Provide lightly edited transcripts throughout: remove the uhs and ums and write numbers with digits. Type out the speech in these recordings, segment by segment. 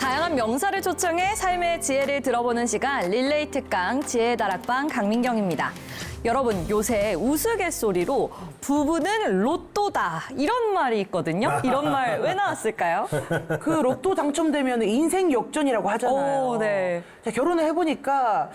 다양한 명사를 초청해 삶의 지혜를 들어보는 시간 릴레이 특강 지혜의 다락방 강민경입니다. 여러분 요새 우스갯소리로 부부는 로또다 이런 말이 있거든요. 이런 말 왜 나왔을까요? 그 로또 당첨되면 인생 역전이라고 하잖아요. 오, 네. 제가 결혼을 해보니까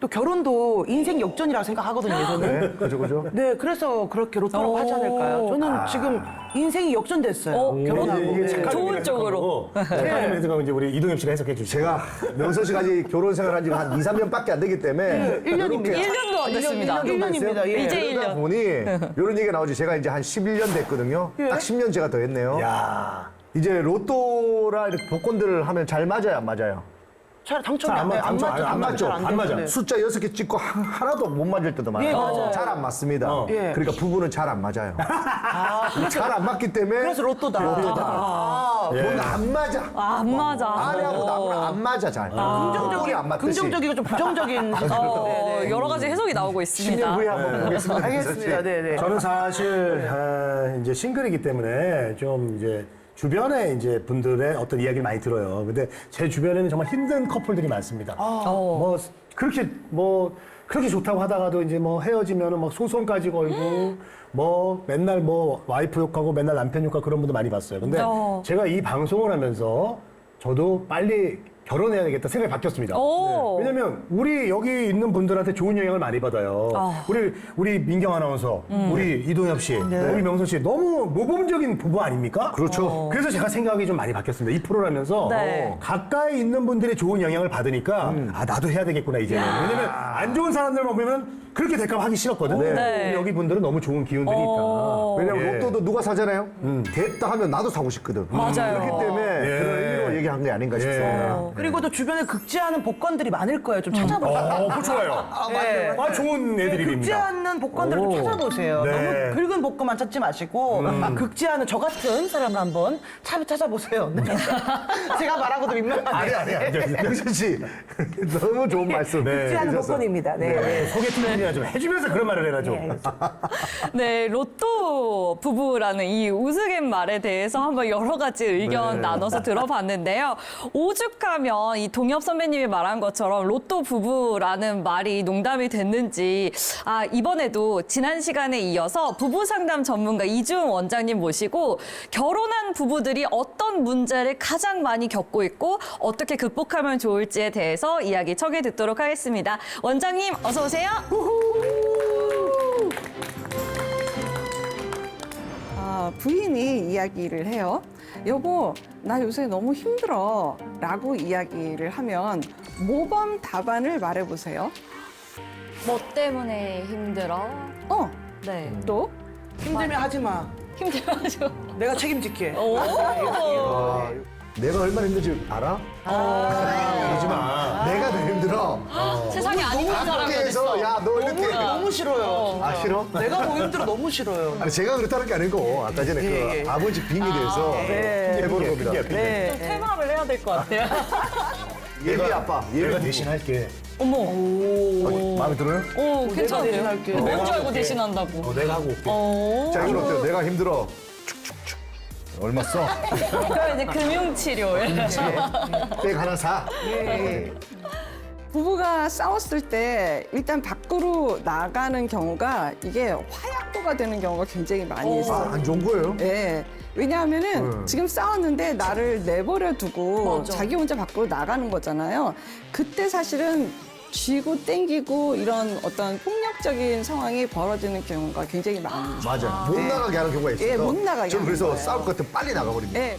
또 결혼도 인생 역전이라고 생각하거든요, 저는. 네, 그죠. 네, 그래서 그렇게 로또라고 하지 않을까요? 저는 지금 인생이 역전됐어요. 결혼하고. 이게 네. 착한 좋은 의미를 쪽으로. 생각하고, 착한 의미에서 이제 우리 이동엽 씨가 해석해 주시죠. 제가 명선 씨가 아직 결혼 생활한 지가 한 2, 3년밖에 안 되기 때문에 1년입니다. 1년도 안 됐습니다. 1년입니다. 예. 이제 그러다 1년. 보니 이런 얘기가 나오지. 제가 이제 한 11년 됐거든요. 딱 10년 제가 더 했네요. 야, 이제 로또라 이렇게 복권들을 하면 잘 맞아요, 안 맞아요? 잘 당첨이 안 맞- 안 맞죠. 안 맞죠? 잘안 안 맞아. 되는데. 숫자 6개 찍고 하나도 못 맞을 때도 많아요. 예, 맞아요. 잘 안 맞습니다. 예. 그러니까 부부는 잘 안 맞아요. 잘 안 맞기 때문에 그래서 로또다. 뭔가 안 맞아. 안 맞아. 아내하고 나하고 안 맞아 잘. 꼴이 안 맞듯이. 긍정적이고 좀 부정적인 여러 가지 해석이 나오고 10년 있습니다. 후에 한번 보겠습니다. 알겠습니다. 네, 네. 저는 사실 이제 싱글이기 때문에 좀 이제 주변에 이제 분들의 어떤 이야기를 많이 들어요. 근데 제 주변에는 정말 힘든 커플들이 많습니다. 뭐 그렇게 좋다고 하다가도 이제 뭐 헤어지면은 막 소송까지 걸고 뭐 맨날 뭐 와이프 욕하고 맨날 남편 욕하고 그런 분도 많이 봤어요. 근데 제가 이 방송을 하면서 저도 빨리 결혼해야 되겠다 생각이 바뀌었습니다. 오. 왜냐면 우리 여기 있는 분들한테 좋은 영향을 많이 받아요. 우리 민경 아나운서, 우리 이동엽 씨, 우리 명선 씨 너무 모범적인 부부 아닙니까? 그렇죠. 그래서 제가 생각이 좀 많이 바뀌었습니다. 이 프로를 하면서 네. 가까이 있는 분들의 좋은 영향을 받으니까 아 나도 해야 되겠구나 이제는. 왜냐면 안 좋은 사람들만 보면 그렇게 될까 봐 하기 싫었거든요. 네. 근데 여기 분들은 너무 좋은 기운들이 있다. 왜냐면 예. 로또도 누가 사잖아요. 됐다 하면 나도 사고 싶거든. 맞아요. 그렇기 때문에 그런 의미로 얘기한 게 아닌가 싶습니다. 그리고 또 주변에 극지하는 복권들이 많을 거예요. 좀 찾아보세요. 그거 좋아요. 네. 좋은 애들입니다. 극지하는 복권들을 좀 찾아보세요. 네. 너무 긁은 복권만 찾지 마시고 극지하는 저 같은 사람을 한번 찾아보세요. 네. 제가 말하고도 민망하네요. 아니야. 명선 씨 너무 좋은 말씀. 극지하는 해주셔서. 복권입니다. 네. 소개팅이나 좀 해주면서 그런 말을 해라 좀. 네, 로또 부부라는 이 우스갯말에 대해서 한번 여러 가지 의견 나눠서 들어봤는데요. 오죽하면 이 동엽 선배님이 말한 것처럼 로또 부부라는 말이 농담이 됐는지 이번에도 지난 시간에 이어서 부부 상담 전문가 이주은 원장님 모시고 결혼한 부부들이 어떤 문제를 가장 많이 겪고 있고 어떻게 극복하면 좋을지에 대해서 이야기 청해 듣도록 하겠습니다. 원장님 어서 오세요. 부인이 이야기를 해요. 여보, 나 요새 너무 힘들어. 라고 이야기를 하면 모범 답안을 말해보세요. 뭐 때문에 힘들어? 네. 또? 힘들면 하지 마. 힘들어가지고. 내가 책임질게. 내가 얼마나 힘든지 알아? 그러지 마. 내가 더 힘들어. 세상에 아닌 사람이 학교에서 어딨어. 야너 이렇게 너무 싫어요. 아 싫어? 내가 더 힘들어 너무 싫어요. 아니 제가 그렇다는 게 아니고 아까 전에 예, 그 아버지 빙의에 대해서 해보는 겁니다. 네. 퇴마를 해야 될 것 같아요. 예비 아빠, 예비 내가 부부. 대신할게. 어머. 마음에 들어요? 오, 괜찮은데요? 대신할게. 뭔 줄 알고 올게. 대신한다고. 내가 하고 올게. 자 이건 어때요? 내가 힘들어. 축축축. 얼마 써? 그럼 이제 금융치료에. 백 하나 사. 부부가 싸웠을 때 일단 밖으로 나가는 경우가 이게 화약고가 되는 경우가 굉장히 많이 있어요. 안 좋은 거예요? 네. 왜냐하면은 지금 싸웠는데 나를 내버려 두고 맞아. 자기 혼자 밖으로 나가는 거잖아요. 그때 사실은 쥐고 땡기고 이런 어떤 폭력적인 상황이 벌어지는 경우가 굉장히 많이 있어요. 맞아. 못 나가게 하는 경우가 있어요. 예, 못 나가게 저는 하는 그래서 거예요. 싸울 것 같으면 빨리 나가버립니다. 네.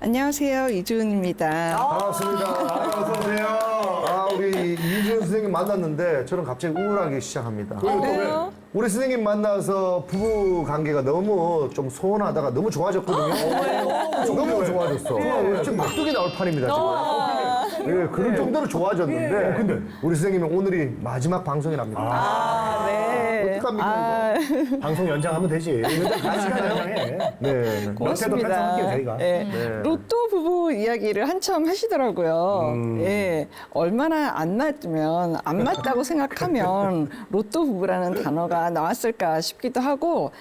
안녕하세요. 이주은입니다. 반갑습니다. 어서오세요. 우리 이주연 선생님 만났는데 저는 갑자기 우울하기 시작합니다. 그래요? 우리 선생님 만나서 부부 관계가 너무 좀 소원하다가 너무 좋아졌거든요. 너무 좋아졌어. 지금 막둥이 나올 판입니다, 지금. 예, 그런 정도로 좋아졌는데. 근데 우리 선생님은 오늘이 마지막 방송이랍니다. 네. 어떡합니까, 이거? 방송 연장하면 되지. 다시 연장해. 네. 고맙습니다. 편성할게요, 저희가. 네. 로또 부부 이야기를 한참 하시더라고요. 예. 얼마나 안 맞으면, 안 맞다고 생각하면 로또 부부라는 단어가 나왔을까 싶기도 하고,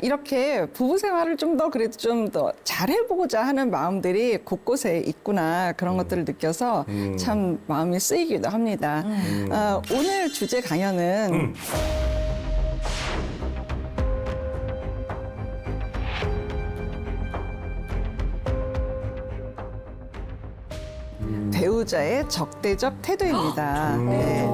이렇게 부부 생활을 좀 더 그래도 좀 더 잘해보고자 하는 마음들이 곳곳에 있구나, 그런 것들을 느껴서 참 마음이 쓰이기도 합니다. 오늘 주제 강연은 배우자의 적대적 태도입니다. 네.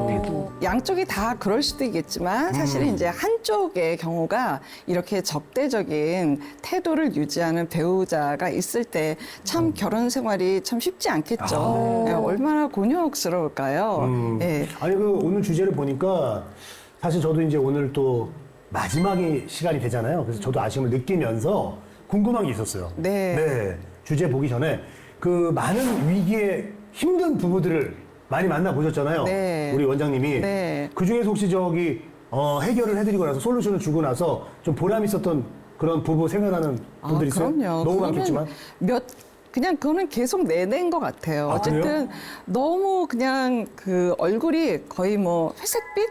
양쪽이 다 그럴 수도 있겠지만 사실은 이제 한쪽의 경우가 이렇게 적대적인 태도를 유지하는 배우자가 있을 때 참 결혼 생활이 참 쉽지 않겠죠. 네, 얼마나 곤욕스러울까요? 네. 아니 그 오늘 주제를 보니까 사실 저도 이제 오늘 또 마지막이 시간이 되잖아요. 그래서 저도 아쉬움을 느끼면서 궁금한 게 있었어요. 네. 주제 보기 전에 그 많은 위기에 힘든 부부들을 많이 만나 보셨잖아요. 네. 우리 원장님이. 네. 그 중에서 혹시 저기 해결을 해드리고 나서 솔루션을 주고 나서 좀 보람 있었던 그런 부부 생활하는 분들 있어요? 그럼요. 너무 그거는 많겠지만. 그냥 그거는 계속 내낸 것 같아요. 아, 어쨌든 그래요? 너무 그냥 그 얼굴이 거의 뭐 회색빛?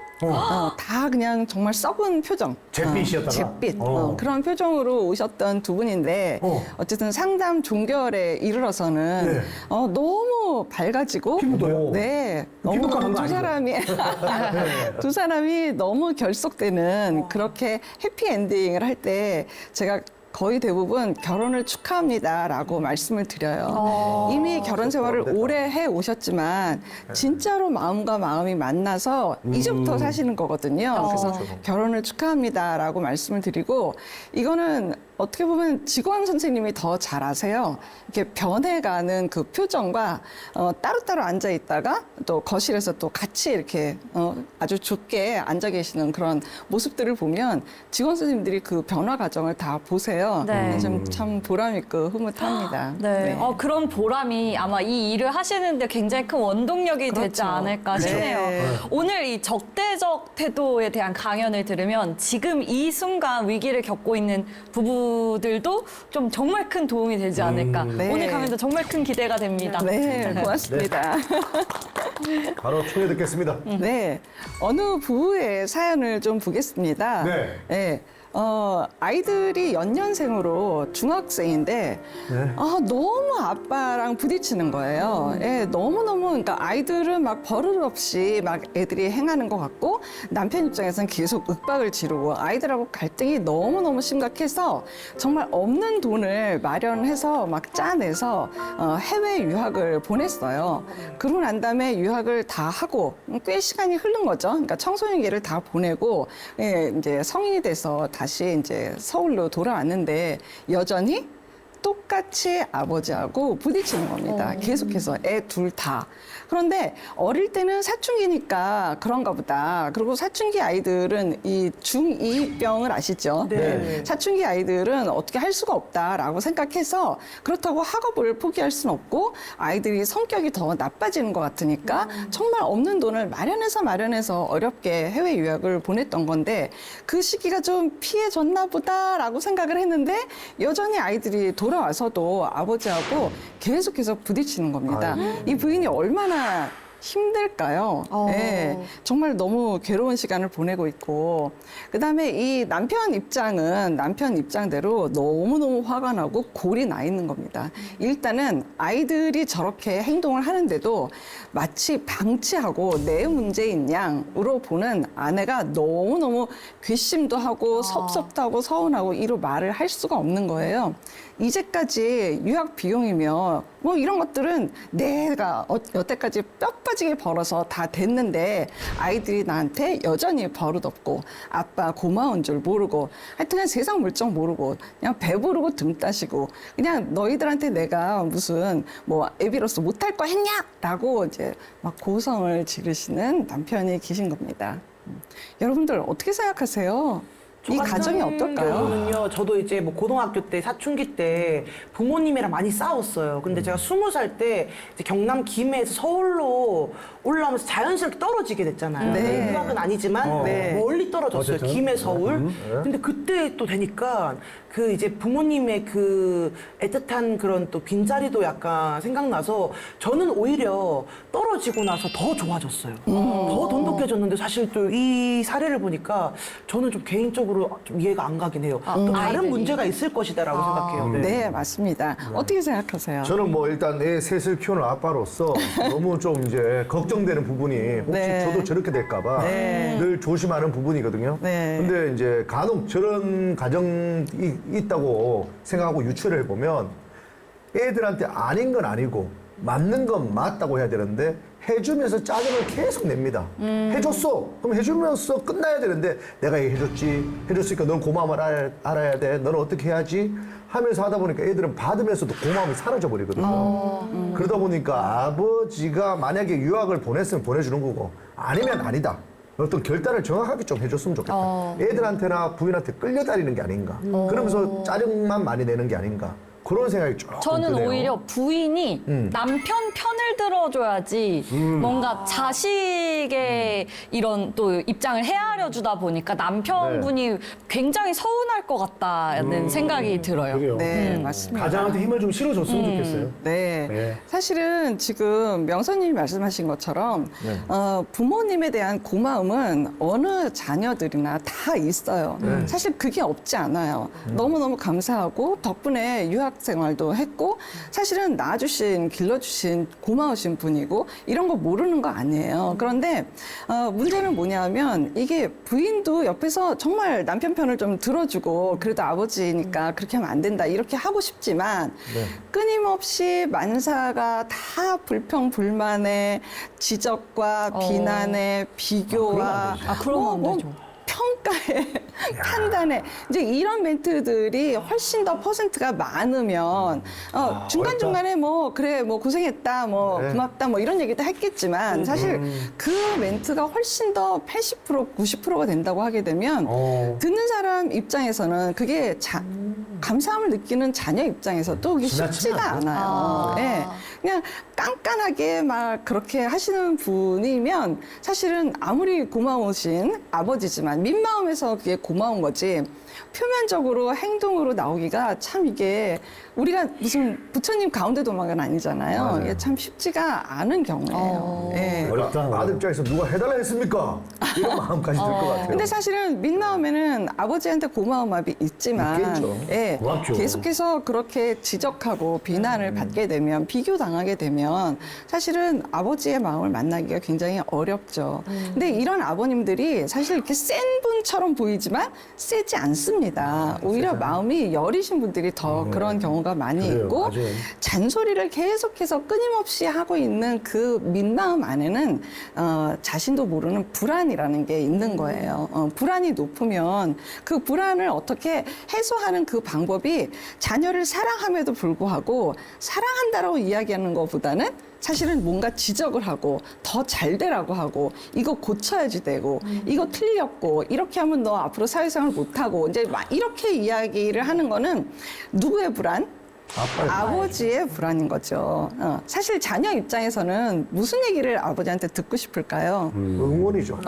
다 그냥 정말 썩은 표정. 잿빛이었다가? 잿빛. 어. 그런 표정으로 오셨던 두 분인데 어쨌든 상담 종결에 이르러서는 네. 너무 밝아지고 피부도요? 네. 너무 피부과 간거 두 아니죠? 사람이 두 사람이 너무 결속되는 그렇게 해피 엔딩을 할 때 제가 거의 대부분 결혼을 축하합니다라고 말씀을 드려요. 이미 결혼 생활을 오래 해 오셨지만 진짜로 마음과 마음이 만나서 이제부터 사시는 거거든요. 그래서 결혼을 축하합니다라고 말씀을 드리고 이거는 어떻게 보면 직원 선생님이 더 잘 아세요. 이렇게 변해가는 그 표정과 따로따로 앉아 있다가 또 거실에서 또 같이 이렇게 아주 좋게 앉아 계시는 그런 모습들을 보면 직원 선생님들이 그 변화 과정을 다 보세요. 네. 참 보람 있고 흐뭇합니다. 네. 그런 보람이 아마 이 일을 하시는데 굉장히 큰 원동력이 되지 그렇죠. 않을까 네. 싶네요. 오늘 이 적대적 태도에 대한 강연을 들으면 지금 이 순간 위기를 겪고 있는 부부들도 좀 정말 큰 도움이 되지 않을까. 네. 오늘 강연도 정말 큰 기대가 됩니다. 네, 고맙습니다. 바로 초대 듣겠습니다. 네, 어느 부부의 사연을 좀 보겠습니다. 네. 네. 아이들이 연년생으로 중학생인데, 너무 아빠랑 부딪히는 거예요. 예, 너무너무, 그러니까 아이들은 막 버릇없이 막 애들이 행하는 것 같고, 남편 입장에서는 계속 윽박을 지르고, 아이들하고 갈등이 너무너무 심각해서, 정말 없는 돈을 마련해서 막 짜내서, 해외 유학을 보냈어요. 그러고 난 다음에 유학을 다 하고, 꽤 시간이 흐른 거죠. 그러니까 청소년기를 다 보내고, 예, 이제 성인이 돼서 다시 이제 서울로 돌아왔는데 여전히 똑같이 아버지하고 부딪히는 겁니다. 계속해서 애 둘 다. 그런데 어릴 때는 사춘기니까 그런가 보다. 그리고 사춘기 아이들은 이 중2병을 아시죠? 네. 사춘기 아이들은 어떻게 할 수가 없다라고 생각해서 그렇다고 학업을 포기할 수는 없고 아이들이 성격이 더 나빠지는 것 같으니까 정말 없는 돈을 마련해서 어렵게 해외 유학을 보냈던 건데 그 시기가 좀 피해졌나 보다라고 생각을 했는데 여전히 아이들이 돌아와서도 아버지하고 계속해서 부딪히는 겁니다. 이 부인이 얼마나 힘들까요? 네, 정말 너무 괴로운 시간을 보내고 있고 그다음에 이 남편 입장은 남편 입장대로 너무너무 화가 나고 골이 나 있는 겁니다. 일단은 아이들이 저렇게 행동을 하는데도 마치 방치하고 내 문제인 양으로 보는 아내가 너무너무 궤심도 하고 섭섭도 하고 서운하고 이로 말을 할 수가 없는 거예요. 이제까지 유학 비용이며 뭐 이런 것들은 내가 여태까지 뼈 빠지게 벌어서 다 됐는데 아이들이 나한테 여전히 버릇없고 아빠 고마운 줄 모르고 하여튼 그냥 세상 물정 모르고 그냥 배부르고 등 따시고 그냥 너희들한테 내가 무슨 뭐 애비로서 못할 거 했냐? 라고 이제 막 고성을 지르시는 남편이 계신 겁니다. 여러분들 어떻게 생각하세요? 이 가정이 어떨까요? 경우는요, 저도 이제 뭐 고등학교 때, 사춘기 때 부모님이랑 많이 싸웠어요. 근데 제가 20살 때 이제 경남 김해에서 서울로 올라오면서 자연스럽게 떨어지게 됐잖아요. 네. 유학은 아니지만 네. 멀리 떨어졌어요. 어쨌든. 김해, 서울. 근데 그때 또 되니까 그 이제 부모님의 그 애틋한 그런 또 빈자리도 약간 생각나서 저는 오히려 떨어지고 나서 더 좋아졌어요. 더 돈독해졌는데 사실 또 이 사례를 보니까 저는 좀 개인적으로 좀 이해가 안 가긴 해요. 또 다른 아이들이. 문제가 있을 것이다라고 생각해요. 네, 맞습니다. 어떻게 생각하세요? 저는 뭐 일단 애 셋을 키우는 아빠로서 너무 좀 이제 걱정되는 부분이 혹시 네. 저도 저렇게 될까봐 네. 늘 조심하는 부분이거든요. 네. 근데 이제 간혹 저런 가정이 있다고 생각하고 유추를 해보면 애들한테 아닌 건 아니고 맞는 건 맞다고 해야 되는데 해주면서 짜증을 계속 냅니다. 해줬어. 그럼 해주면서 끝나야 되는데 내가 이거 해줬으니까 넌 고마움을 알아야 돼. 너는 어떻게 해야지? 하면서 하다 보니까 애들은 받으면서도 고마움이 사라져 버리거든요. 그러다 보니까 아버지가 만약에 유학을 보냈으면 보내주는 거고 아니면 아니다. 어떤 결단을 정확하게 좀 해줬으면 좋겠다. 애들한테나 부인한테 끌려다니는 게 아닌가. 그러면서 짜증만 많이 내는 게 아닌가. 그런 생각이 조금 저는 드네요. 오히려 부인이 남편 편을 들어줘야지 뭔가 자식의 이런 또 입장을 헤아려 주다 보니까 남편분이 굉장히 서운할 것 같다는 생각이 들어요. 그래요. 네, 맞습니다. 가장한테 힘을 좀 실어줬으면 좋겠어요. 네. 네. 사실은 지금 명선님이 말씀하신 것처럼 부모님에 대한 고마움은 어느 자녀들이나 다 있어요. 사실 그게 없지 않아요. 너무너무 감사하고 덕분에 유학 생활도 했고 사실은 낳아주신, 길러주신 고마우신 분이고 이런 거 모르는 거 아니에요. 그런데 문제는 뭐냐면 이게 부인도 옆에서 정말 남편 편을 좀 들어주고 그래도 아버지니까 그렇게 하면 안 된다 이렇게 하고 싶지만 끊임없이 만사가 다 불평불만의 지적과 비난의 비교와 그러면 안 되죠. 평가에 판단에 이제 이런 멘트들이 훨씬 더 퍼센트가 많으면 중간중간에 뭐 그래 뭐 고생했다 뭐 고맙다 뭐 이런 얘기도 했겠지만 사실 그 멘트가 훨씬 더 80% 90%가 된다고 하게 되면 듣는 사람 입장에서는 그게 감사함을 느끼는 자녀 입장에서도 그게 쉽지가 않아요. 네. 그냥 깐깐하게 막 그렇게 하시는 분이면 사실은 아무리 고마우신 아버지지만 민마음에서 그게 고마운 거지 표면적으로 행동으로 나오기가 참 이게 우리가 무슨 부처님 가운데 도망은 아니잖아요. 이게 참 쉽지가 않은 경우예요. 네. 어렵다. 아들 입장에서 누가 해달라 했습니까? 이런 마음까지 들 것 같아요. 근데 사실은 민마음에는 아버지한테 고마운 마음이 있지만 있겠죠. 예, 고맙죠. 계속해서 그렇게 지적하고 비난을 받게 되면 비교당하게 되면 사실은 아버지의 마음을 만나기가 굉장히 어렵죠. 근데 이런 아버님들이 사실 이렇게 센 분처럼 보이지만 세지 않습니다. 오히려 마음이 여리신 분들이 더 그런 경우가 많이 그래요, 있고 맞아요. 잔소리를 계속해서 끊임없이 하고 있는 그 민마음 안에는 자신도 모르는 불안이라는 게 있는 거예요. 불안이 높으면 그 불안을 어떻게 해소하는 그 방법이 자녀를 사랑함에도 불구하고 사랑한다라고 이야기하는 것보다는 사실은 뭔가 지적을 하고 더 잘 되라고 하고 이거 고쳐야지 되고 이거 틀렸고 이렇게 하면 너 앞으로 사회생활 못하고 이제 막 이렇게 이야기를 하는 거는 누구의 불안? 아버지의 불안인 거죠. 사실 자녀 입장에서는 무슨 얘기를 아버지한테 듣고 싶을까요? 응원이죠.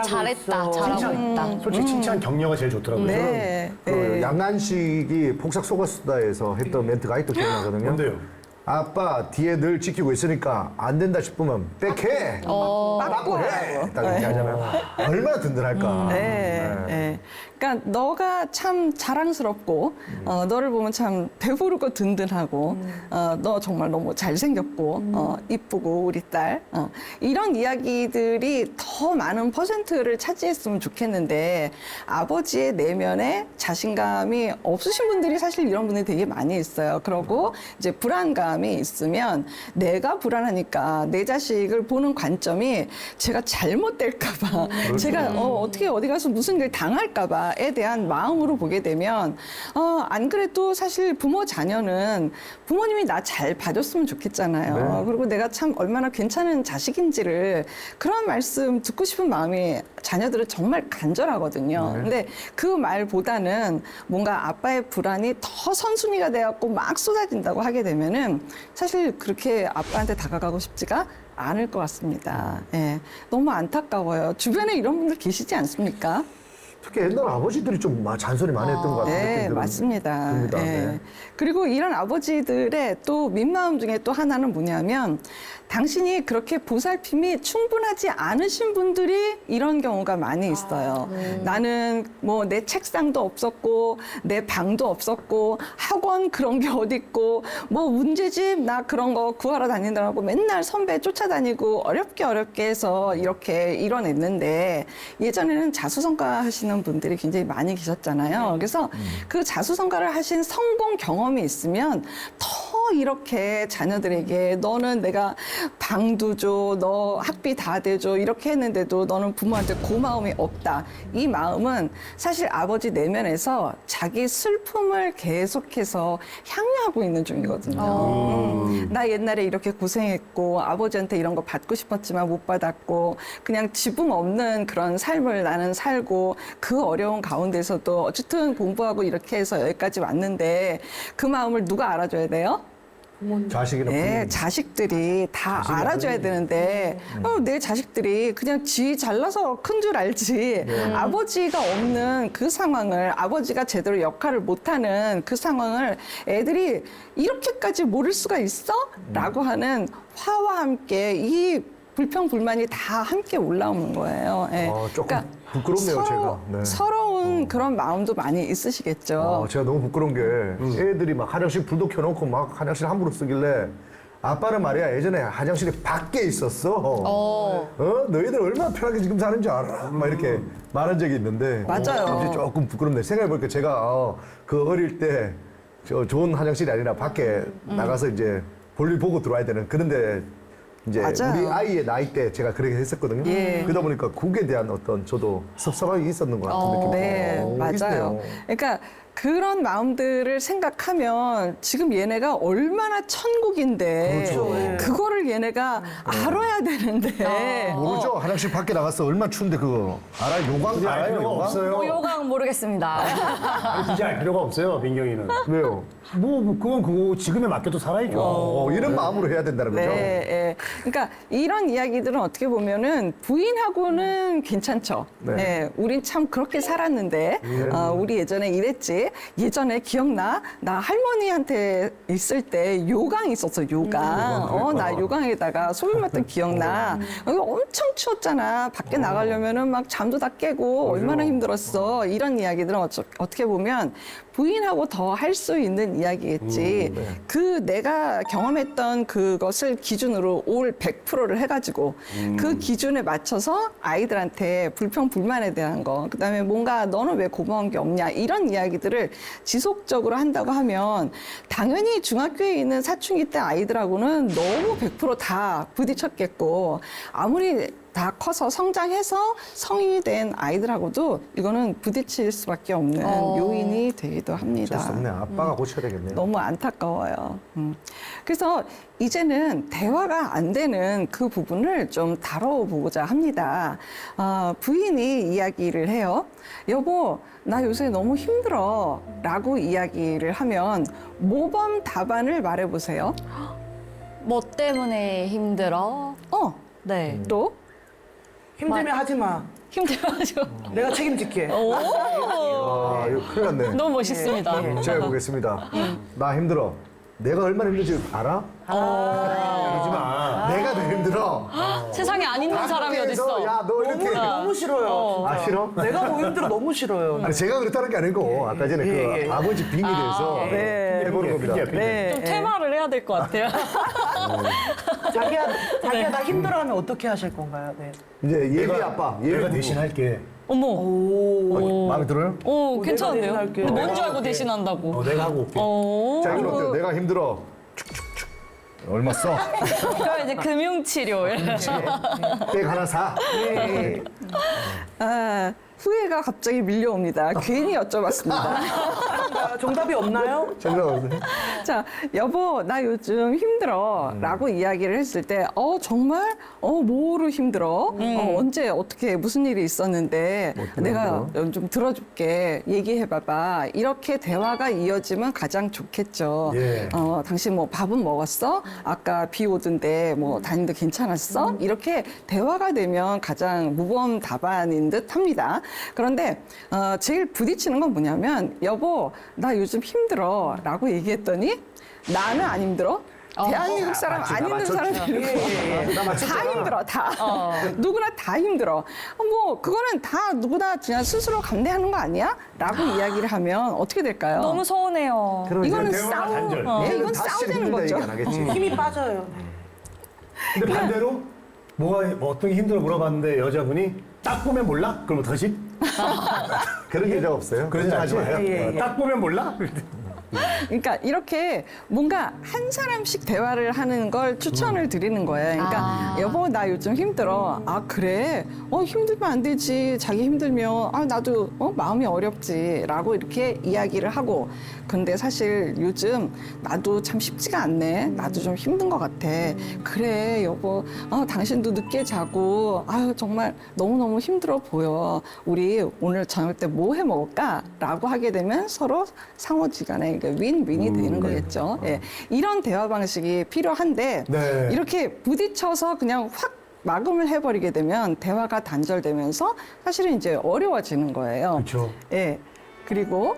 잘했다, 잘하고 칭찬. 있다. 솔직히 칭찬 격려가 제일 좋더라고요. 네. 그 네. 양난식이 폭삭 속았수다에서 했던 멘트가 아직도 기억나거든요. 뭔데요? 아빠 뒤에 늘 지키고 있으니까 안 된다 싶으면 백해 빠꾸 해 딱 이렇게 하잖아요. 얼마나 든든할까. 네. 그러니까 너가 참 자랑스럽고 너를 보면 참 배부르고 든든하고 너 정말 너무 잘생겼고 이쁘고 우리 딸 이런 이야기들이 더 많은 퍼센트를 차지했으면 좋겠는데 아버지의 내면에 자신감이 없으신 분들이 사실 이런 분들이 되게 많이 있어요. 그러고 이제 불안감 마음이 있으면 내가 불안하니까 내 자식을 보는 관점이 제가 잘못될까봐 제가 어떻게 어디 가서 무슨 일 당할까봐에 대한 마음으로 보게 되면 안 그래도 사실 부모 자녀는 부모님이 나 잘 봐줬으면 좋겠잖아요. 그리고 내가 참 얼마나 괜찮은 자식인지를 그런 말씀 듣고 싶은 마음이 자녀들은 정말 간절하거든요. 근데 그 말보다는 뭔가 아빠의 불안이 더 선순위가 돼갖고 막 쏟아진다고 하게 되면은 사실 그렇게 아빠한테 다가가고 싶지가 않을 것 같습니다. 예. 너무 안타까워요. 주변에 이런 분들 계시지 않습니까? 특히 옛날 아버지들이 좀 잔소리 많이 했던 것 같은 네, 느낌이 맞습니다. 듭니다. 예. 네. 그리고 이런 아버지들의 또 민마음 중에 또 하나는 뭐냐면 당신이 그렇게 보살핌이 충분하지 않으신 분들이 이런 경우가 많이 있어요. 나는 뭐 내 책상도 없었고 내 방도 없었고 학원 그런 게 어딨고 뭐 문제집 나 그런 거 구하러 다니느라고 맨날 선배 쫓아다니고 어렵게 해서 이렇게 이뤄냈는데 예전에는 자수성가 하시는 분들이 굉장히 많이 계셨잖아요. 그래서 그 자수성가를 하신 성공 경험이 있으면 더 이렇게 자녀들에게 너는 내가 방도 줘, 너 학비 다 대줘 이렇게 했는데도 너는 부모한테 고마움이 없다. 이 마음은 사실 아버지 내면에서 자기 슬픔을 계속해서 향유하고 있는 중이거든요. 나 옛날에 이렇게 고생했고 아버지한테 이런 거 받고 싶었지만 못 받았고 그냥 지붕 없는 그런 삶을 나는 살고 그 어려운 가운데서도 어쨌든 공부하고 이렇게 해서 여기까지 왔는데 그 마음을 누가 알아줘야 돼요? 자식이나 네, 부모님. 자식들이 다 알아줘야 되는데 내 자식들이 그냥 지 잘나서 큰 줄 알지 아버지가 없는 그 상황을 아버지가 제대로 역할을 못하는 그 상황을 애들이 이렇게까지 모를 수가 있어? 라고 하는 화와 함께 이 불평불만이 다 함께 올라오는 거예요. 예. 조금 부끄럽네요, 제가. 네. 서러운 그런 마음도 많이 있으시겠죠. 제가 너무 부끄러운 게 애들이 막 화장실 불도 켜놓고 막 화장실 함부로 쓰길래 아빠는 말이야 예전에 화장실이 밖에 있었어. 너희들 얼마나 편하게 지금 사는 줄 알아? 막 이렇게 말한 적이 있는데 맞아요. 갑자기 조금 부끄럽네. 생각해보니까 제가 그 어릴 때 저 좋은 화장실이 아니라 밖에 나가서 이제 볼일 보고 들어와야 되는 그런데 이제 맞아요. 우리 아이의 나이 때 제가 그렇게 했었거든요. 예. 그러다 보니까 그에 대한 어떤 저도 섭섭함이 있었는 것 같은 느낌이 네, 맞아요. 있네요. 그러니까 그런 마음들을 생각하면 지금 얘네가 얼마나 천국인데 그거를 얘네가 알아야 되는데 모르죠? 화장실 밖에 나갔어. 얼마나 추운데 그거. 알아요? 요강 알 알아요? 필요가 요강? 없어요. 요강 모르겠습니다. 아니, 굳이 알 필요가 없어요, 민경이는. 왜요? 그건 그거 지금에 맡겨도 살아야죠. 이런 마음으로 해야 된다는 거죠? 네, 예. 그러니까 이런 이야기들은 어떻게 보면은 부인하고는 괜찮죠. 네. 예, 우린 참 그렇게 살았는데, 우리 예전에 이랬지. 예전에 기억나? 나 할머니한테 있을 때 요강 있었어, 요강. 나 요강에다가 소변 맞던 기억나. 여기 엄청 추웠잖아. 밖에 나가려면은 막 잠도 다 깨고 얼마나 힘들었어. 이런 이야기들은 어떻게 보면 부인하고 더 할 수 있는 이야기겠지. 그 내가 경험했던 그것을 기준으로 올 100%를 해가지고 그 기준에 맞춰서 아이들한테 불평불만에 대한 거, 그다음에 뭔가 너는 왜 고마운 게 없냐 이런 이야기들을 지속적으로 한다고 하면 당연히 중학교에 있는 사춘기 때 아이들하고는 너무 100%다 부딪혔겠고 아무리 다 커서 성장해서 성인이 된 아이들하고도 이거는 부딪힐 수밖에 없는 요인이 되기도 합니다. 어쩔 수 없네. 아빠가 고쳐야 되겠네요. 너무 안타까워요. 그래서 이제는 대화가 안 되는 그 부분을 좀 다뤄보고자 합니다. 부인이 이야기를 해요. 여보, 나 요새 너무 힘들어. 라고 이야기를 하면 모범 답안을 말해보세요. 뭐 때문에 힘들어? 네. 또? 힘들면 하지 마. 힘들어가지고. 내가 책임질게. 아, 이거 큰일 났네. 너무 멋있습니다. 제가 해보겠습니다. 나 힘들어. 내가 얼마나 힘든지 알아? 그러지 마. 내가 더 힘들어. 세상에 안 힘든 사람이 밖에서 어딨어. 야, 너 이렇게. 너무 싫어요. 아, 싫어? 내가 너무 힘들어. 너무 싫어요. 아니, 제가 그렇다는 게 아니고, 아까 전에 그 아버지 빙의에 대해서 네. 해보는 겁니다. 네. 좀 퇴마를 해야 될 것 같아요. 자기야 나 힘들어하면 어떻게 하실 건가요? 네. 이제 예비 아빠, 예비 내가 부부. 대신할게. 어머. 마음에 들어요? 오, 괜찮은데요? 대신할게. 근데 뭔 줄 알고 대신한다고. 내가 하고 올게. 오. 자, 이건 어때요? 내가 힘들어. 얼마 써? 그럼 이제 금융치료. 백 하나 사. 아, 후회가 갑자기 밀려옵니다. 괜히 여쭤봤습니다. 정답이 없나요? 정답 없네. 자, 여보, 나 요즘 힘들어. 라고 이야기를 했을 때, 정말? 뭐로 힘들어? 언제, 어떻게, 무슨 일이 있었는데, 내가 좀 들어줄게. 얘기해봐봐. 이렇게 대화가 이어지면 가장 좋겠죠. 예. 당신 뭐 밥은 먹었어? 아까 비 오던데 뭐 다니는데 괜찮았어? 이렇게 대화가 되면 가장 무범 답안인 듯 합니다. 그런데 제일 부딪히는 건 뭐냐면 여보 나 요즘 힘들어 라고 얘기했더니 나는 안 힘들어? 대한민국 사람 안 힘든 사람들이 다 힘들어 다 누구나 다 힘들어 뭐 그거는 다 누구나 그냥 스스로 감내하는 거 아니야? 라고 이야기를 하면 어떻게 될까요? 너무 서운해요. 이거는 대화가 단절. 이건 다시 싸우자는 힘들다 거죠. 얘기 안 하겠지. 힘이 빠져요. 근데 반대로 뭐 어떤 게 힘들어 물어봤는데 여자분이 딱 보면 몰라? 그럼 어떡하지? 그런 여자 없어요? 그러지 않지 마요. 예, 예. 딱 보면 몰라? 그러니까 이렇게 뭔가 한 사람씩 대화를 하는 걸 추천을 드리는 거예요. 그러니까 여보 나 요즘 힘들어. 아 그래? 힘들면 안 되지. 자기 힘들면 나도 마음이 어렵지라고 이렇게 이야기를 하고. 근데 사실 요즘 나도 참 쉽지가 않네. 나도 좀 힘든 것 같아. 그래 여보. 당신도 늦게 자고. 정말 너무너무 힘들어 보여. 우리 오늘 저녁 때 뭐 해 먹을까? 라고 하게 되면 서로 상호지간에 윈윈이 되는 거겠죠. 예. 이런 대화 방식이 필요한데 네. 이렇게 부딪혀서 그냥 확 막음을 해버리게 되면 대화가 단절되면서 사실은 이제 어려워지는 거예요. 그렇죠. 예. 그리고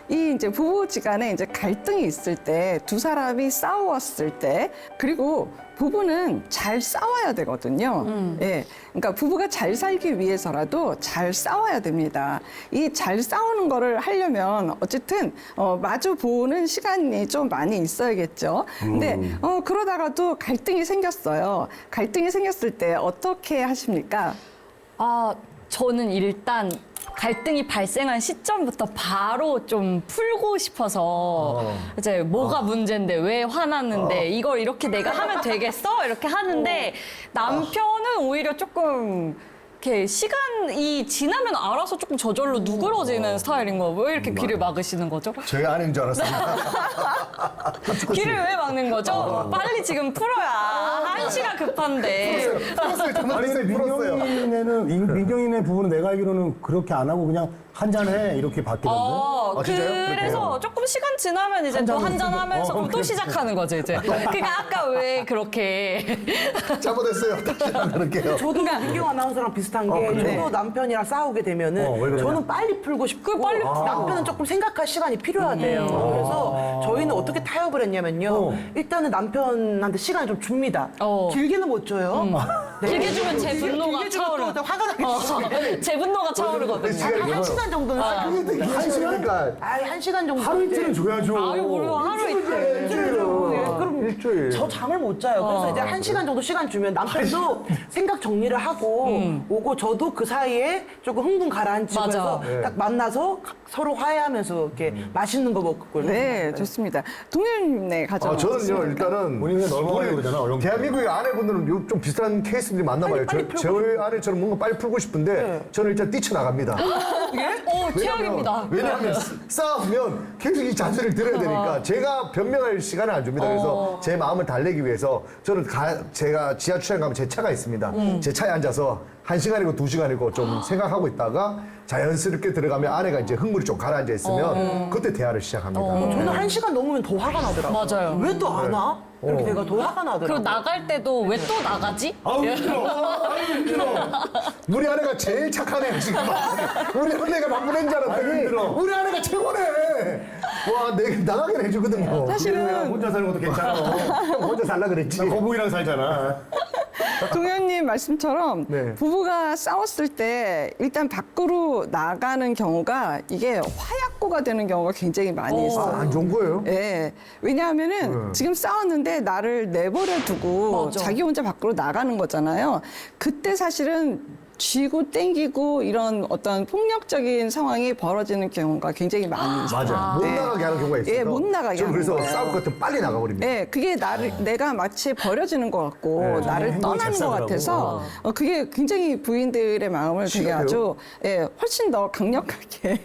이 이제 부부지간에 이제 갈등이 있을 때 두 사람이 싸웠을 때 그리고 부부는 잘 싸워야 되거든요. 예. 그러니까 부부가 잘 살기 위해서라도 잘 싸워야 됩니다. 이 잘 싸우는 거를 하려면 어쨌든 마주 보는 시간이 좀 많이 있어야겠죠. 근데 그러다가도 갈등이 생겼어요. 갈등이 생겼을 때 어떻게 하십니까? 저는 일단 갈등이 발생한 시점부터 바로 좀 풀고 싶어서 이제 뭐가 문제인데 왜 화났는데 이걸 이렇게 내가 하면 되겠어? 이렇게 하는데 남편은 오히려 조금 이렇게 시간이 지나면 알아서 조금 저절로 누그러지는 스타일인 거예요. 왜 이렇게 귀를 막으시는 거죠? 저희 아내인 줄 알았습니다. 귀를 왜 막는 거죠? 빨리 지금 풀어야. 한시가 급한데. 아니 근데 민경이네 부부는 내가 알기로는 그렇게 안 하고 그냥 한잔해 이렇게 바뀌던데. 진짜요? 그래서 조금 시간 지나면 이제 또 한잔 하면서 그럼 또 그래. 시작하는 거죠, 이제. 그러니까 아까 왜 그렇게. 잘못했어요. 다시 안 그럴게요. 저도 민경 아나운서랑 비슷한 게 저도 남편이랑 싸우게 되면은 왜 그러냐? 저는 빨리 풀고 싶고 빨리 남편은 조금 생각할 시간이 필요하대요. 그래서 저희는 어떻게 타협을 했냐면요. 일단은 남편한테 시간을 좀 줍니다. 길게는 못 줘요. 네. 길게 주면 제 분노가 길게 주면 차오르. 또 화가 나겠지. 제 분노가 차오르거든요. 한 시간 정도는 한 시간이니까 한 시간 정도. 하루 이틀은 줘야죠. 아유, 모르고 하루 이틀. 그럼 일주일. 저 잠을 못 자요. 그래서 이제 한 시간 정도 시간 주면 남편도 생각 정리를 하고 오고 저도 그 사이에 조금 흥분 가라앉히고 맞아. 해서 딱 만나서 서로 화해하면서 이렇게 맛있는 거 먹고. 네, 좋습니다. 동현님네 가정. 저는요 일단은 본인은 넘어가려고 그러잖아, 어려운 거. 대한민국의 아내분들은 좀 비슷한 케이스들이 많나봐요. 빨리 풀고 저희 아내처럼 뭔가 빨리 풀고 싶은데 저는 일단 뛰쳐나갑니다. 최악입니다. 왜냐하면 싸우면 계속 이 잔소리를 들어야 되니까 제가 변명할 시간을 안 줍니다. 그래서 제 마음을 달래기 위해서 저는 제가 지하철에 가면 제 차가 있습니다. 제 차에 앉아서 1시간이고 2시간이고 좀 생각하고 있다가 자연스럽게 들어가면 아내가 이제 흥물이 좀 가라앉아 있으면 그때 대화를 시작합니다. 저는 한 시간 넘으면 더 화가 나더라고요. 맞아요. 왜 또 안 와? 이렇게 내가 더 화가 나더라고요. 그리고 나갈 때도 왜 또 나가지? 아우 힘들어. 아우 힘들어. 우리 아내가 제일 착한 애야 지금. 우리 아내가 나쁜 애인 줄 알았더니 힘들어. 우리 아내가 최고네. 와, 내가 나가긴 해주거든요. 사실은 혼자 사는 것도 괜찮아. 형 혼자 살라 그랬지. 나 거북이랑 살잖아. 동현님 말씀처럼 네. 부부가 싸웠을 때 일단 밖으로 나가는 경우가 이게 화약고가 되는 경우가 굉장히 많이 있어요. 안 좋은 거예요? 예. 왜냐하면은 지금 싸웠는데 나를 내버려 두고 맞아. 자기 혼자 밖으로 나가는 거잖아요. 그때 사실은 쥐고 땡기고 이런 어떤 폭력적인 상황이 벌어지는 경우가 굉장히 많이 있어요. 맞아. 못 네. 나가게 하는 경우가 있어요. 예, 못 나가게 저 하는 그래서 거예요. 싸울 것 같으면 빨리 나가버립니다. 네, 그게 내가 마치 버려지는 것 같고 나를 행동이 떠나는 것 작살나고. 같아서 그게 굉장히 부인들의 마음을 되게 심해요? 아주 훨씬 더 강력하게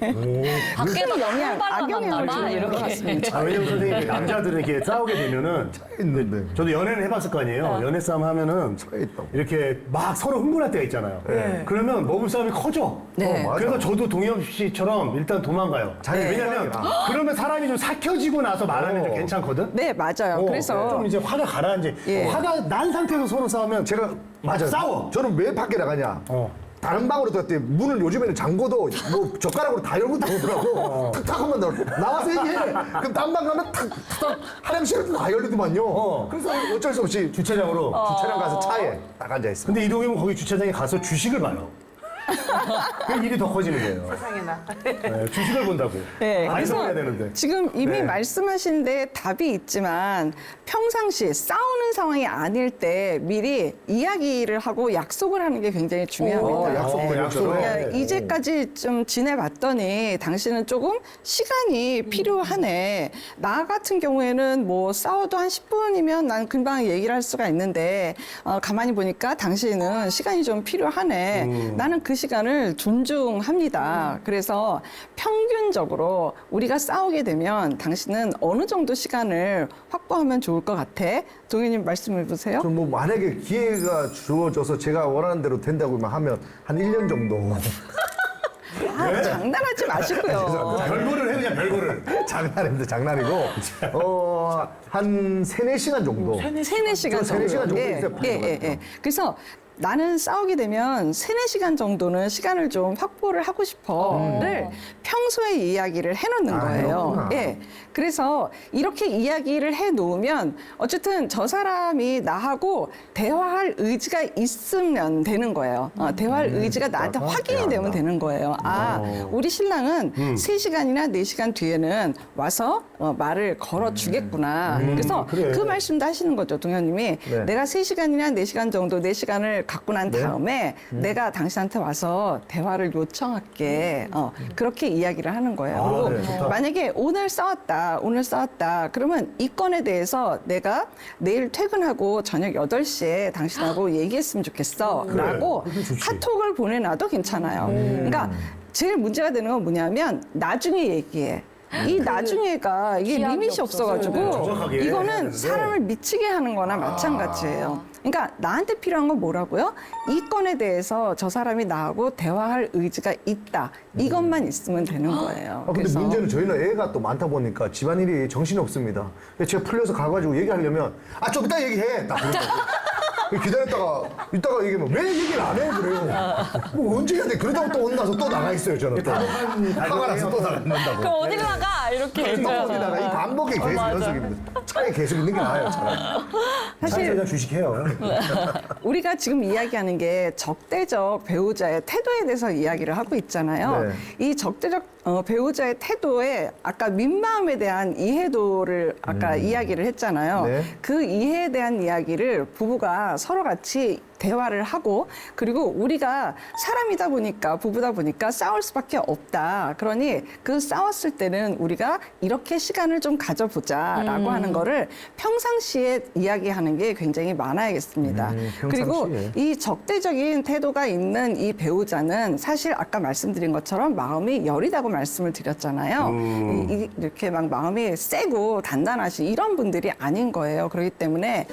밖에서 영향, 악영향을 봐 주는 것 이렇게. 같습니다. 아, 왜냐면 선생님 남자들은 이렇게 싸우게 되면은 있는데. 저도 연애를 해봤을 거 아니에요. 연애 싸움 하면은 있다고. 이렇게 막 서로 흥분할 때가 있잖아요. 그러면 머물 싸움이 커져. 네. 맞아. 그래서 저도 동엽 씨처럼 일단 도망가요. 왜냐면 그러면 사람이 좀 삭혀지고 나서 말하면 좀 괜찮거든. 네, 맞아요. 그래서 좀 이제 화가 가라앉지. 예. 화가 난 상태에서 서로 싸우면 제가 맞아. 싸워. 저는 왜 밖에 나가냐? 어. 다른 방으로 들어갔더니 문을 요즘에는 잠궈도 뭐 젓가락으로 다 열고 들어오더라고. 탁탁 하면 나와서 얘기해. 그럼 다른 방 가면 탁탁 화장실은 다 열리더만요. 그래서 어쩔 수 없이 주차장으로. 주차장 가서 차에 딱 앉아 있어. 근데 이동엽은 거기 주차장에 가서 주식을 봐요. 그 일이 더 커지는 거예요. 세상에나. 네, 주식을 본다고. 네, 안 그래서 싸워야 되는데. 지금 이미 네. 말씀하신 데 답이 있지만 평상시 싸우는 상황이 아닐 때 미리 이야기를 하고 약속을 하는 게 굉장히 중요합니다. 약속을 해. 그러니까 이제까지 좀 지내봤더니 당신은 조금 시간이 필요하네. 나 같은 경우에는 뭐 싸워도 한 10분이면 난 금방 얘기를 할 수가 있는데 가만히 보니까 당신은 시간이 좀 필요하네. 나는 그 시간을 존중합니다. 그래서 평균적으로 우리가 싸우게 되면 당신은 어느 정도 시간을 확보하면 좋을 것 같아? 동현님 말씀해 보세요. 뭐 만약에 기회가 주어져서 제가 원하는 대로 된다고만 하면 한 1년 정도. 장난하지 마시고요. 별거를 해, 그냥 별거를. 장난입니다. 장난이고. 한 3-4시간 정도. 3-4시간 저 3-4시간 정도 예, 있어야 예. 그래서 나는 싸우게 되면 3-4시간 정도는 시간을 좀 확보를 하고 싶어를 평소에 이야기를 해놓는 거예요. 해놓구나. 예. 그래서 이렇게 이야기를 해놓으면 어쨌든 저 사람이 나하고 대화할 의지가 있으면 되는 거예요. 대화할 의지가 나한테 확인이 되면 되는 거예요. 우리 신랑은 3시간이나 4시간 뒤에는 와서 말을 걸어주겠구나. 그래서 그래. 그 말씀도 하시는 거죠, 동현님이. 네. 내가 3시간이나 4시간 정도 내 시간을 갖고 난 다음에 내가 당신한테 와서 대화를 요청할게. 그렇게 이야기를 하는 거예요. 그리고 네, 좋다. 만약에 오늘 싸웠다. 그러면 이 건에 대해서 내가 내일 퇴근하고 저녁 8시에 당신하고 얘기했으면 좋겠어. 라고 그게 좋지. 카톡을 보내놔도 괜찮아요. 그러니까 제일 문제가 되는 건 뭐냐면 나중에 얘기해. 이 나중에가 이게 기약이 리밋이 없어서. 없어가지고 정확하게 해야 이거는 되는데. 사람을 미치게 하는 거나 마찬가지예요. 그러니까 나한테 필요한 건 뭐라고요? 이 건에 대해서 저 사람이 나하고 대화할 의지가 있다. 이것만 있으면 되는 거예요. 근데 문제는 저희는 애가 또 많다 보니까 집안일이 정신이 없습니다. 근데 제가 풀려서 가가지고 얘기하려면 좀 이따 얘기해. 딱 그러더라고요. 이따가 얘기하면 왜 얘기를 안 해? 그래요. 뭐 언제 해야 돼? 그러다가 또 혼나서 또 나가 있어요, 저는 또. 화가 나서 또 나간다고. 그럼 어딜 나가? 이렇게. 또 어디 나가. 이 반복이 계속 연속입니다. 차에 계속 있는 게 나아요, 차라리. 사실 그냥 주식해요. 우리가 지금 이야기하는 게 적대적 배우자의 태도에 대해서 이야기를 하고 있잖아요. 네. 이 적대적 배우자의 태도에 아까 민마음에 대한 이해도를 아까 이야기를 했잖아요. 네. 그 이해에 대한 이야기를 부부가 서로 같이 대화를 하고 그리고 우리가 사람이다 보니까 부부다 보니까 싸울 수밖에 없다. 그러니 그 싸웠을 때는 우리가 이렇게 시간을 좀 가져보자라고 하는 거를 평상시에 이야기하는 게 굉장히 많아야겠습니다. 그리고 평상시에. 이 적대적인 태도가 있는 이 배우자는 사실 아까 말씀드린 것처럼 마음이 여리다고 말씀을 드렸잖아요. 이렇게 막 마음이 세고 단단하신 이런 분들이 아닌 거예요. 그렇기 때문에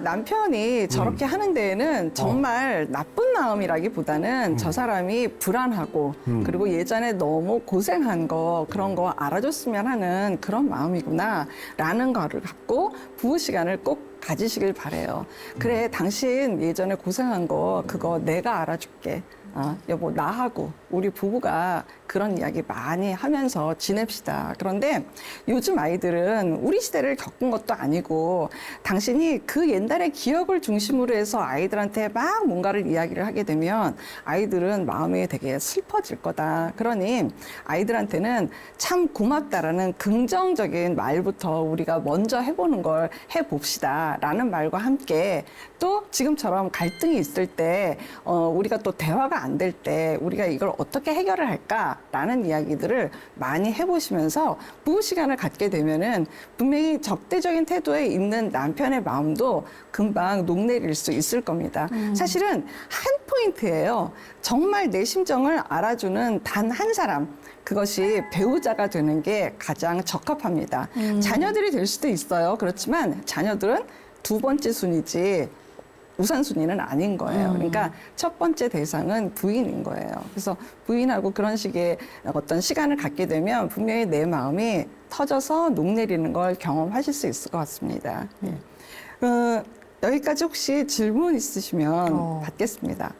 남편이 저렇게 하는 데에는 정말 나쁜 마음이라기보다는 저 사람이 불안하고 그리고 예전에 너무 고생한 거 그런 거 알아줬으면 하는 그런 마음이구나 라는 거를 갖고 부부 시간을 꼭 가지시길 바래요. 그래 당신 예전에 고생한 거 그거 내가 알아줄게. 여보 나하고 우리 부부가 그런 이야기 많이 하면서 지냅시다. 그런데 요즘 아이들은 우리 시대를 겪은 것도 아니고 당신이 그 옛날의 기억을 중심으로 해서 아이들한테 막 뭔가를 이야기를 하게 되면 아이들은 마음이 되게 슬퍼질 거다. 그러니 아이들한테는 참 고맙다라는 긍정적인 말부터 우리가 먼저 해보는 걸 해봅시다. 된다라는 말과 함께 또 지금처럼 갈등이 있을 때 우리가 또 대화가 안 될 때 우리가 이걸 어떻게 해결을 할까라는 이야기들을 많이 해보시면서 부부 시간을 갖게 되면은 분명히 적대적인 태도에 있는 남편의 마음도 금방 녹내릴 수 있을 겁니다. 사실은 한 포인트예요. 정말 내 심정을 알아주는 단 한 사람. 그것이 배우자가 되는 게 가장 적합합니다. 자녀들이 될 수도 있어요. 그렇지만 자녀들은 두 번째 순위지 우선순위는 아닌 거예요. 그러니까 첫 번째 대상은 부인인 거예요. 그래서 부인하고 그런 식의 어떤 시간을 갖게 되면 분명히 내 마음이 터져서 녹내리는 걸 경험하실 수 있을 것 같습니다. 예. 여기까지 혹시 질문 있으시면 받겠습니다.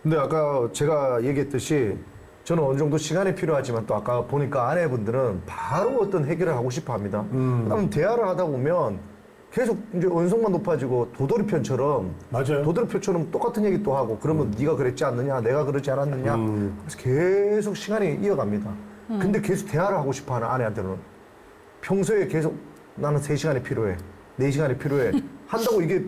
근데 아까 제가 얘기했듯이 저는 어느 정도 시간이 필요하지만 또 아까 보니까 아내분들은 바로 어떤 해결을 하고 싶어 합니다. 그다음 대화를 하다 보면 계속 이제 언성만 높아지고 도돌이편처럼 맞아요. 도돌이편처럼 똑같은 얘기 또 하고 그러면 네가 그랬지 않느냐 내가 그러지 않았느냐 그래서 계속 시간이 이어갑니다. 근데 계속 대화를 하고 싶어 하는 아내한테는 평소에 계속 나는 3시간이 필요해 4시간이 필요해 한다고 이게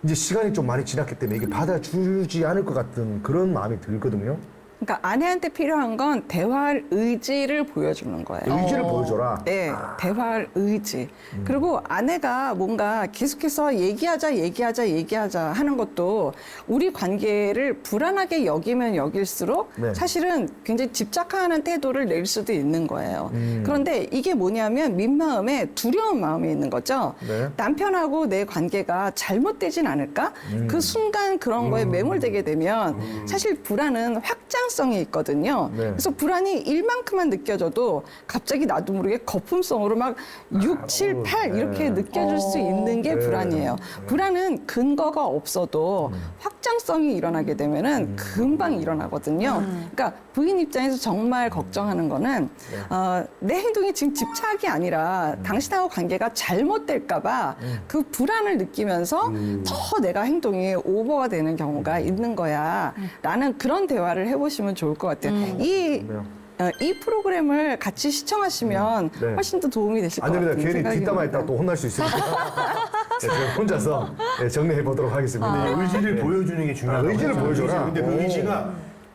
이제 시간이 좀 많이 지났기 때문에 이게 받아주지 않을 것 같은 그런 마음이 들거든요. 그러니까 아내한테 필요한 건 대화할 의지를 보여주는 거예요. 의지를 보여줘라. 네, 대화할 의지. 그리고 아내가 뭔가 계속해서 얘기하자 하는 것도 우리 관계를 불안하게 여기면 여길수록 네. 사실은 굉장히 집착하는 태도를 낼 수도 있는 거예요. 그런데 이게 뭐냐면 민마음에 두려운 마음이 있는 거죠. 네. 남편하고 내 관계가 잘못되진 않을까? 그 순간 그런 거에 매몰되게 되면 사실 불안은 확장성이 있거든요. 네. 그래서 불안이 1만큼만 느껴져도 갑자기 나도 모르게 거품성으로 막 6, 7, 8 이렇게 느껴질 수 있는 게 불안이에요. 불안은 근거가 없어도 확장성이 일어나게 되면은 금방 일어나거든요. 그러니까 부인 입장에서 정말 걱정하는 거는 내 행동이 지금 집착이 아니라 당신하고 관계가 잘못될까봐 그 불안을 느끼면서 더 내가 행동이 오버가 되는 경우가 있는 거야. 라는 그런 대화를 해보시면 좋을 것 같아요. 이 프로그램을 같이 시청하시면 네. 훨씬 더 도움이 되실 것 안 같아요. 됩니다. 괜히 뒷담화 있다가 또 혼날 수 있으니까. 네, 제가 혼자서 정리해 보도록 하겠습니다. 의지를 보여주는 게 중요하다. 의지를 보여줘라. 근데 그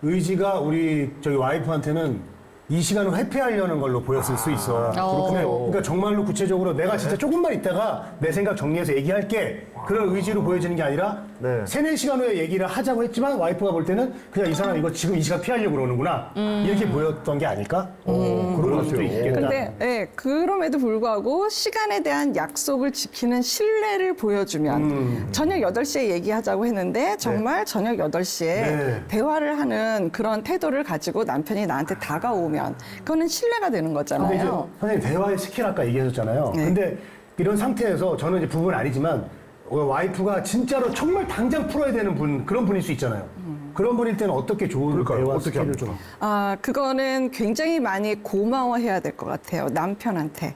의지가 우리 저기 와이프한테는 이 시간을 회피하려는 걸로 보였을 수 있어. 그렇군요. 그러니까 정말로 구체적으로 내가 진짜 조금만 있다가 내 생각 정리해서 얘기할게. 그런 의지로 보여지는 게 아니라 네. 3-4시간 후에 얘기를 하자고 했지만 와이프가 볼 때는 그냥 이 사람 이거 지금 이 시간 피하려고 그러는구나. 이렇게 보였던 게 아닐까? 그럴 수도 있겠다. 근데 그럼에도 불구하고 시간에 대한 약속을 지키는 신뢰를 보여주면 저녁 8시에 얘기하자고 했는데 정말 저녁 8시에 네. 대화를 하는 그런 태도를 가지고 남편이 나한테 다가오면 그거는 신뢰가 되는 근데 이제 거잖아요. 선생님 대화의 스킬 아까 얘기하셨잖아요. 네. 근데 이런 상태에서 저는 이제 부부는 아니지만 와이프가 진짜로 정말 당장 풀어야 되는 그런 분일 수 있잖아요. 그런 분일 때는 어떻게 좋은 그러니까요. 대화 어떻게 스킬을 합니까? 좀. 그거는 굉장히 많이 고마워해야 될 것 같아요. 남편한테.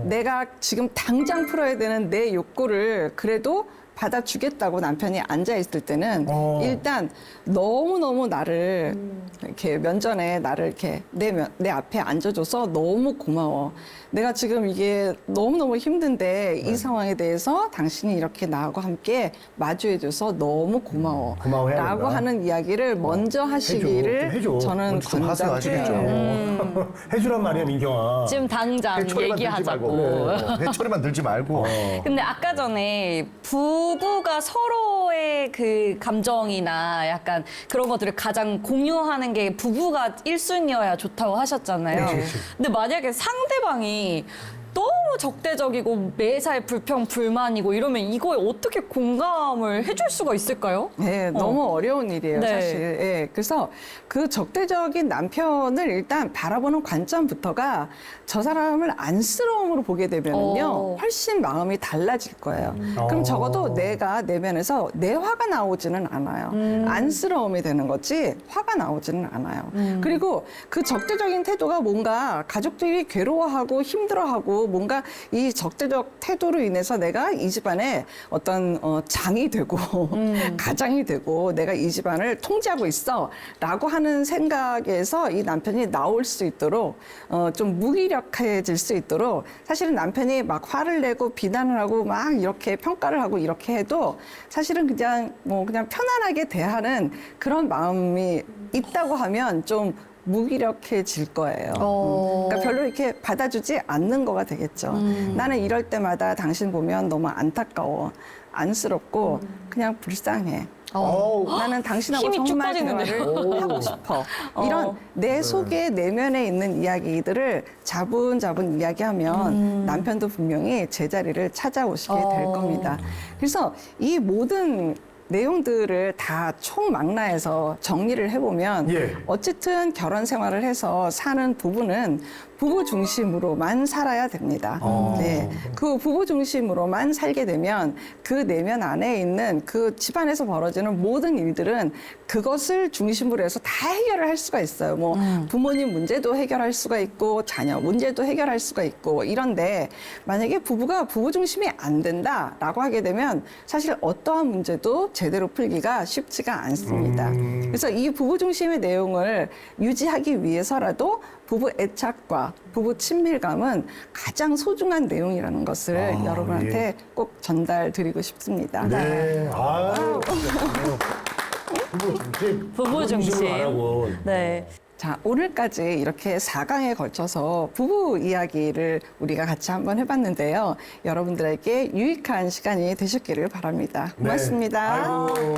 내가 지금 당장 풀어야 되는 내 욕구를 그래도 받아주겠다고 남편이 앉아있을 때는 일단 너무너무 나를 이렇게 면전에 나를 이렇게 내 앞에 앉아줘서 너무 고마워. 내가 지금 이게 너무너무 힘든데 이 상황에 대해서 당신이 이렇게 나하고 함께 마주해줘서 너무 고마워. 고마워해야 라고 된다. 하는 이야기를 먼저 하시기를 해줘. 저는 좀 하세요, 아시겠죠? 권장해요. 해주란 말이야, 민경아. 지금 당장 회초리만 들지 얘기하자고. 말고. 회초리만 들지 말고. 근데 아까 전에 부부가 서로의 그 감정이나 약간 그런 것들을 가장 공유하는 게 부부가 1순위여야 좋다고 하셨잖아요. 근데 만약에 상대방이 너무 적대적이고 매사에 불평, 불만이고 이러면 이거에 어떻게 공감을 해줄 수가 있을까요? 네, 너무 어려운 일이에요, 네. 사실. 예, 그래서 그 적대적인 남편을 일단 바라보는 관점부터가 저 사람을 안쓰러움으로 보게 되면은요, 훨씬 마음이 달라질 거예요. 그럼 적어도 내가 내면에서 내 화가 나오지는 않아요. 안쓰러움이 되는 거지 화가 나오지는 않아요. 그리고 그 적대적인 태도가 뭔가 가족들이 괴로워하고 힘들어하고 또 뭔가 이 적대적 태도로 인해서 내가 이 집안에 어떤 장이 되고 가장이 되고 내가 이 집안을 통제하고 있어라고 하는 생각에서 이 남편이 나올 수 있도록 좀 무기력해질 수 있도록 사실은 남편이 막 화를 내고 비난을 하고 막 이렇게 평가를 하고 이렇게 해도 사실은 그냥 그냥 편안하게 대하는 그런 마음이 있다고 하면 좀 무기력해질 거예요. 그러니까 별로 이렇게 받아주지 않는 거가 되겠죠. 나는 이럴 때마다 당신 보면 너무 안타까워, 안쓰럽고 그냥 불쌍해. 나는 당신하고 힘이 쭉 정말 빠지는데요. 대화를 하고 싶어. 이런 내 속에 내면에 있는 이야기들을 자분자분 이야기하면 남편도 분명히 제자리를 찾아오시게 될 겁니다. 그래서 이 모든 내용들을 다 총망라해서 정리를 해보면 예. 어쨌든 결혼 생활을 해서 사는 부부는 부부 중심으로만 살아야 됩니다. 네, 그 부부 중심으로만 살게 되면 그 내면 안에 있는 그 집안에서 벌어지는 모든 일들은 그것을 중심으로 해서 다 해결을 할 수가 있어요. 뭐 부모님 문제도 해결할 수가 있고 자녀 문제도 해결할 수가 있고 이런데 만약에 부부가 부부 중심이 안 된다라고 하게 되면 사실 어떠한 문제도 제대로 풀기가 쉽지가 않습니다. 그래서 이 부부 중심의 내용을 유지하기 위해서라도 부부 애착과 부부 친밀감은 가장 소중한 내용이라는 것을 여러분한테 꼭 전달드리고 싶습니다. 네. 아유. 부부 중심. 부부 중심. 하라고. 네. 자, 오늘까지 이렇게 4강에 걸쳐서 부부 이야기를 우리가 같이 한번 해봤는데요. 여러분들에게 유익한 시간이 되셨기를 바랍니다. 고맙습니다. 아이고.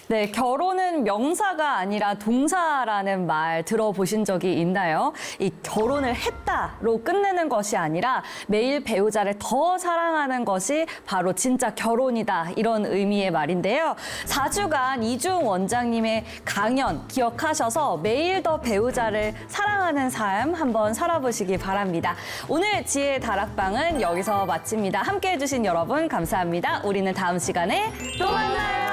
네, 결혼은 명사가 아니라 동사라는 말 들어보신 적이 있나요? 이 결혼을 했다로 끝내는 것이 아니라 매일 배우자를 더 사랑하는 것이 바로 진짜 결혼이다. 이런 의미의 말인데요. 4주간 이주웅 원장님의 강연 기억하셔서 매일 더 배우자를 사랑하는 삶 한번 살아보시기 바랍니다. 오늘 지혜의 다락방은 여기서 마칩니다. 함께해 주신 여러분 감사합니다. 우리는 다음 시간에 또 만나요.